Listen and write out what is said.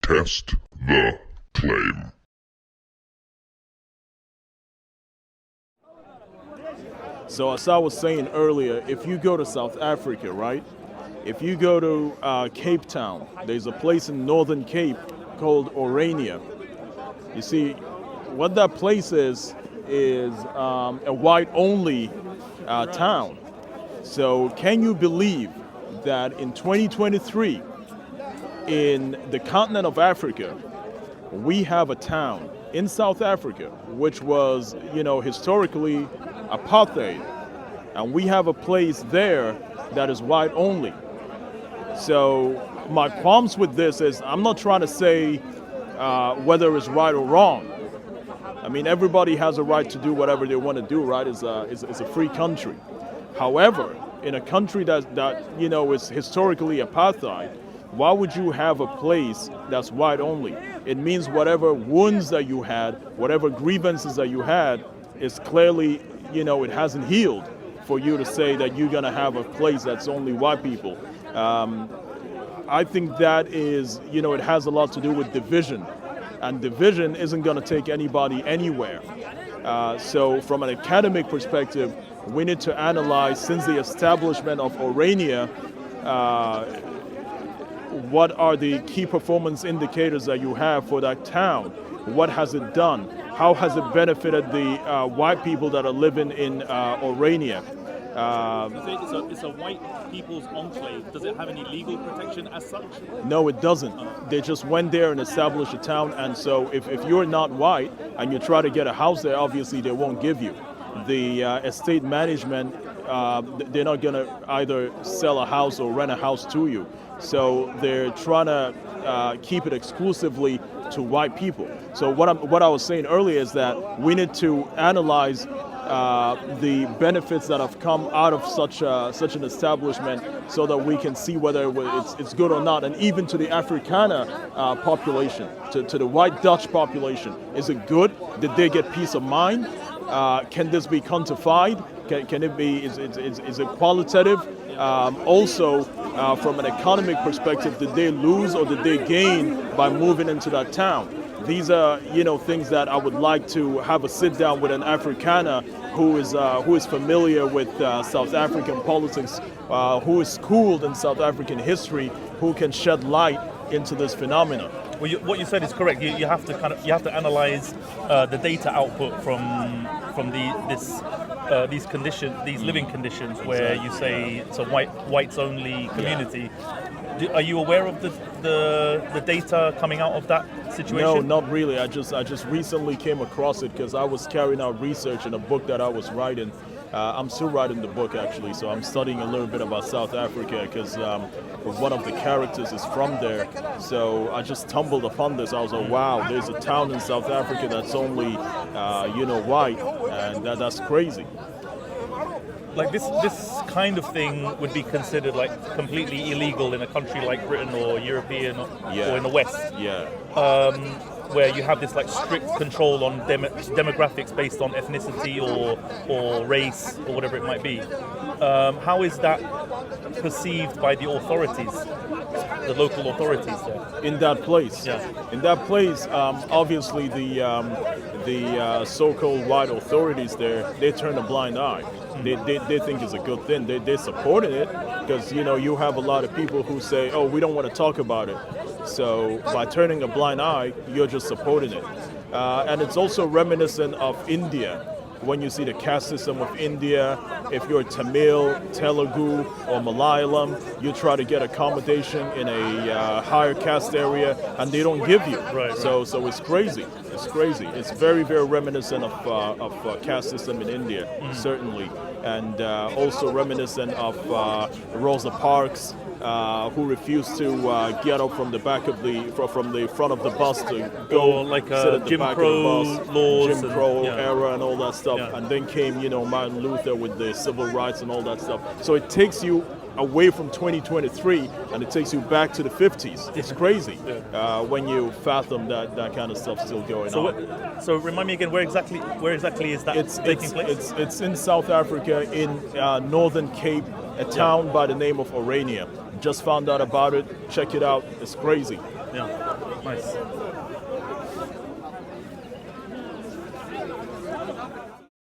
Test the claim. So as I was saying earlier, if you go to South Africa, right? If you go to Cape Town, there's a place in Northern Cape called Orania. You see, what that place is a white-only town. So can you believe that in 2023, in the continent of Africa, we have a town in South Africa, which was, historically apartheid. And we have a place there that is white only. So my qualms with this is I'm not trying to say whether it's right or wrong. I mean, everybody has a right to do whatever they want to do, right? It's a free country. However, in a country that is historically apartheid, why would you have a place that's white only? It means whatever wounds that you had, whatever grievances that you had, is clearly, it hasn't healed for you to say that you're going to have a place that's only white people. I think that is, it has a lot to do with division. And division isn't going to take anybody anywhere. So from an academic perspective, we need to analyze, since the establishment of Orania, what are the key performance indicators that you have for that town? What has it done? How has it benefited the white people that are living in Orania? It's a white people's enclave. Does it have any legal protection as such? No, it doesn't. They just went there and established a town, and so if you're not white and you try to get a house there, obviously they won't give you. The estate management, they're not going to either sell a house or rent a house to you. So they're trying to keep it exclusively to white people. So what I was saying earlier is that we need to analyze the benefits that have come out of such an establishment, so that we can see whether it's good or not. And even to the Afrikaner population, to the white Dutch population, is it good? Did they get peace of mind? Can this be quantified? Can it be? Is it qualitative? Also, from an economic perspective, did they lose or did they gain by moving into that town? These are, things that I would like to have a sit down with an Afrikaner who is familiar with South African politics, who is schooled in South African history, who can shed light into this phenomenon. Well, what you said is correct. You have to analyze the data output from these conditions, these living conditions, where you say it's a whites only community. Yeah. Are you aware of the data coming out of that situation? No, not really. I just recently came across it because I was carrying out research in a book that I was writing. I'm still writing the book, actually, so I'm studying a little bit about South Africa because one of the characters is from there. So I just stumbled upon this. I was like, wow, there's a town in South Africa that's only, white, and that's crazy. Like this kind of thing would be considered like completely illegal in a country like Britain or European or in the West. Yeah. Where you have this like strict control on demographics based on ethnicity or race or whatever it might be. How is that perceived by the authorities, the local authorities there? In that place? Yeah. In that place, obviously the so-called white authorities there, they turn a blind eye. They think it's a good thing. They're supporting it because, you have a lot of people who say, oh, we don't want to talk about it. So by turning a blind eye, you're just supporting it. And it's also reminiscent of India. When you see the caste system of India, if you're Tamil, Telugu, or Malayalam, you try to get accommodation in a higher caste area, and they don't give you. Right. So it's crazy. It's crazy. It's very, very reminiscent of caste system in India, certainly, and also reminiscent of Rosa Parks, who refused to get up from the back of from the front of the bus to go like sit at the Jim back Crow of the bus, laws, Jim Crow and, era and all that stuff, and then came Martin Luther with the civil rights and all that stuff. So it takes you away from 2023 and it takes you back to the 50s. It's crazy when you fathom that kind of stuff still going on. So remind me again, where exactly is that taking place? It's in South Africa, in Northern Cape, a town by the name of Orania. Just found out about it. Check it out. It's crazy. Yeah, nice.